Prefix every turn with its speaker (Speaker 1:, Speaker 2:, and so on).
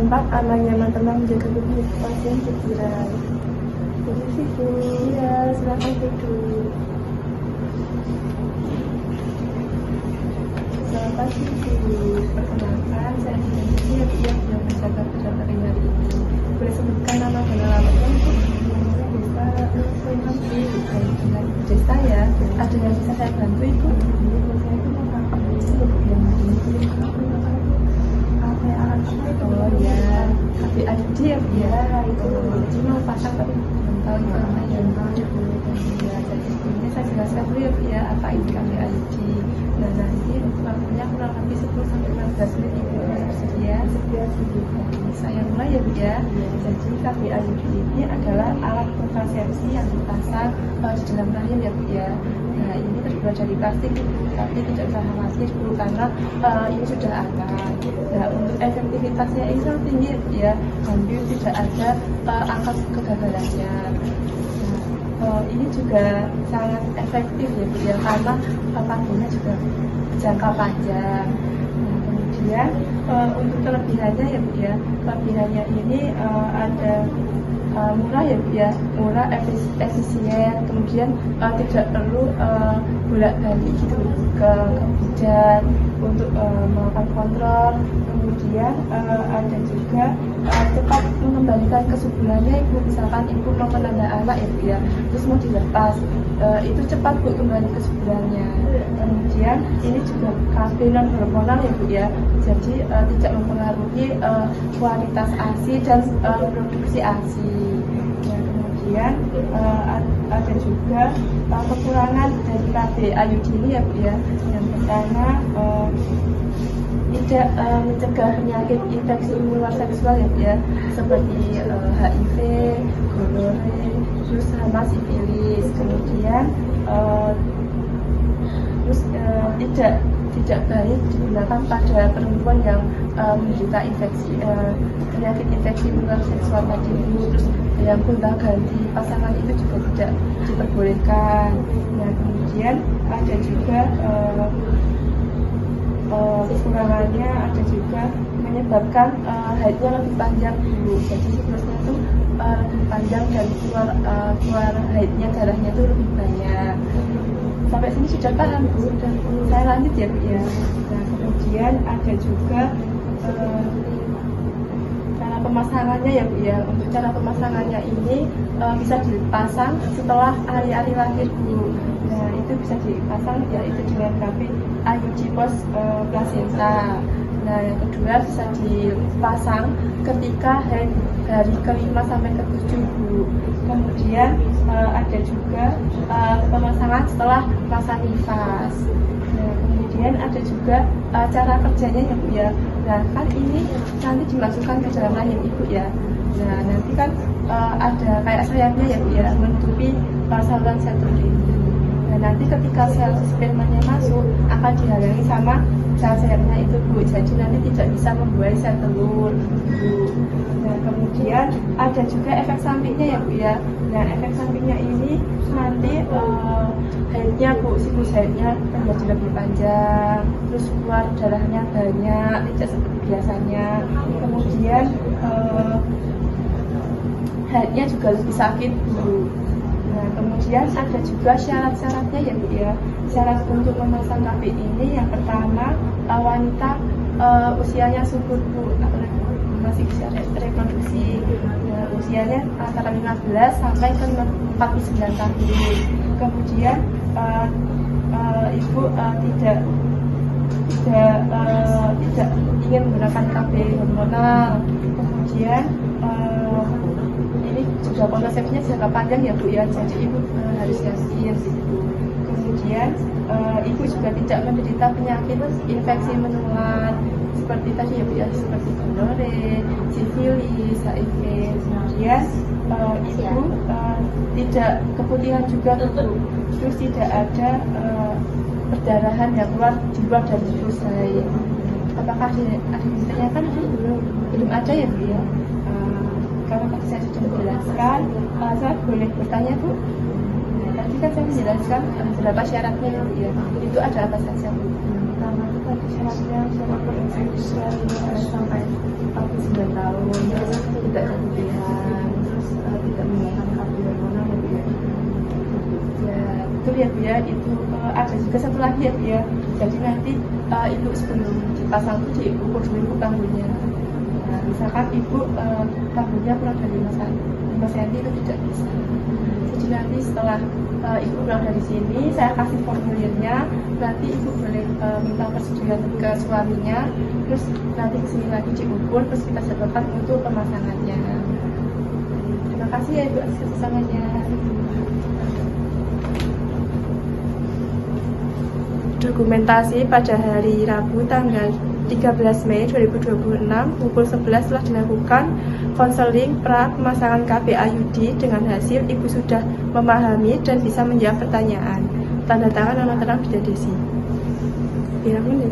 Speaker 1: tempat aman, nyaman, tenang, menjaga tubuh pasien pikiran. Jadi situ ya, silakan duduk. Selamat pagi Bu. Perkenalkan, saya Dinda ya Bu yang menjaga pada hari ini. Boleh sebutkan nama dan alamatnya Bu? Dengan desa ya, ada yang bisa saya bantu Ibu? Oh ya, HPID ya Bu ya, itu jadi mau pasang tapi belum tahu informasinya. Ya, jadi sebelumnya saya jelaskan dulu ya Bu ya, apa itu HPID. Nah nanti untuk waktunya kurang lebih 10-15 menit Ibu bersedia. Saya mulai ya Bu ya. Jadi KPID ini adalah alat kontrasepsi yang dipasang di dalam rahim ya Bu ya. Nah ini terbuat dari plastik tapi tidak usah khawatir Bu karena ini sudah aman. Nah untuk efektivitasnya ini sangat tinggi ya Bu ya. Hampir tidak ada angka kegagalannya. Ini juga sangat efektif ya Bu ya karena pakannya juga jangka panjang. Nah, kemudian untuk kelebihannya ya Bu ya, kelebihannya ini ada murah ya Bu ya, murah, efisien, kemudian tidak perlu bolak-balik gitu ke bidan untuk melakukan kontrol, kemudian ada juga cepat mengembalikan kesuburannya Ibu, misalkan Ibu mau menanda anak ya Bu ya, terus mau dilepas, itu cepat Bu kembali kesuburannya. Kemudian ini juga KB non hormonal ya Bu ya, jadi tidak mempengaruhi kualitas ASI dan produksi ASI. Nah, kemudian ada juga kekurangan dari KB IUD ini ya Bu ya. Yang pertama tidak mencegah penyakit infeksi menular seksual ya Bu ya, seperti HIV, gonore, terus sama sifilis. Kemudian tidak baik digunakan pada perempuan yang menderita infeksi penyakit infeksi menular seksual tadi itu. Terus yang gonta-ganti pasangan itu juga tidak diperbolehkan. Nah kemudian ada juga kekurangannya, ada juga menyebabkan haidnya lebih panjang dulu. Jadi siklusnya itu lebih panjang dan keluar haidnya, darahnya itu lebih banyak. Sampai sini sudah paham Bu? Saya lanjut ya Bu ya. Nah kemudian ada juga cara pemasangannya ya Bu ya. Untuk cara pemasangannya ini bisa dipasang setelah hari-hari lahir Bu. Nah itu bisa dipasang yaitu dengan KB IUD post placenta. Nah yang kedua bisa dipasang ketika haid dari ke-5 sampai ke-7 Bu. Kemudian ada juga pemasangan setelah masa nifas. Nah kemudian ada juga cara kerjanya ya Bu ya. Nah kan ini nanti dimasukkan ke dalam rahim Ibu ya. Nah nanti kan ada kayak sayapnya ya Bu ya, menutupi saluran sel telur ini. Nah nanti ketika sel spermanya masuk akan dihalangi sama sel sayapnya itu Bu, jadi nanti tidak bisa membuahi sel telur Bu. Nah kemudian ada juga efek sampingnya ya Bu ya. Nah efek sampingnya ini nanti haidnya Bu, siklus haidnya menjadi lebih panjang, terus keluar darahnya banyak, tidak seperti biasanya. Kemudian haidnya juga lebih sakit Bu. Nah kemudian ada juga syarat-syaratnya ya Bu ya. Syarat untuk memasang KB ini yang pertama wanita usianya subur Bu, masih usia reproduksi. Nah, usianya antara 15 sampai ke 49 tahun. Kemudian Ibu tidak ingin menggunakan KB hormonal. Kemudian ini juga kontrasepsinya jangka panjang ya Bu ya, jadi Ibu harus yakin gitu. Kemudian Ibu juga tidak menderita penyakit infeksi menular seperti tadi ya Bu ya, seperti gonore, sifilis, HIV. Kemudian Ibu tidak keputihan juga Bu, terus tidak ada perdarahan yang keluar di luar dari siklus haid. Apakah ada yang ditanyakan? Belum ada ya Bu ya. Karena tadi saya sudah menjelaskan, saya boleh bertanya Bu? Nah, tadi kan saya menjelaskan beberapa syaratnya ya Bu ya. Itu ada apa saja Bu?
Speaker 2: Pertama itu
Speaker 1: tadi syaratnya syarat berusia sampai 49 tahun, terus tidak berlebihan, terus tidak menggunakan kartu hormonal ya Bu ya. Ya betul ya Bu ya, itu ada juga satu lagi ya Bu ya. Jadi nanti ibu sebelum dipasang itu diukur dulu kambingnya. Nah, misalkan ibu kambingnya kurang dari 5 cm itu tidak bisa. Jadi nanti setelah ibu pulang dari sini, saya kasih formulirnya. Nanti ibu boleh minta persetujuan ke suaminya, terus nanti kesini lagi diukur, terus kita jadwalkan untuk pemasangannya. Terima kasih ya Ibu atas kesesamannya. Dokumentasi pada hari Rabu tanggal 13 Mei 2026 pukul 11 telah dilakukan konseling pra pemasangan KB IUD dengan hasil ibu sudah memahami dan bisa menjawab pertanyaan. Tanda tangan nama terang Bidadesi. Bilang menit.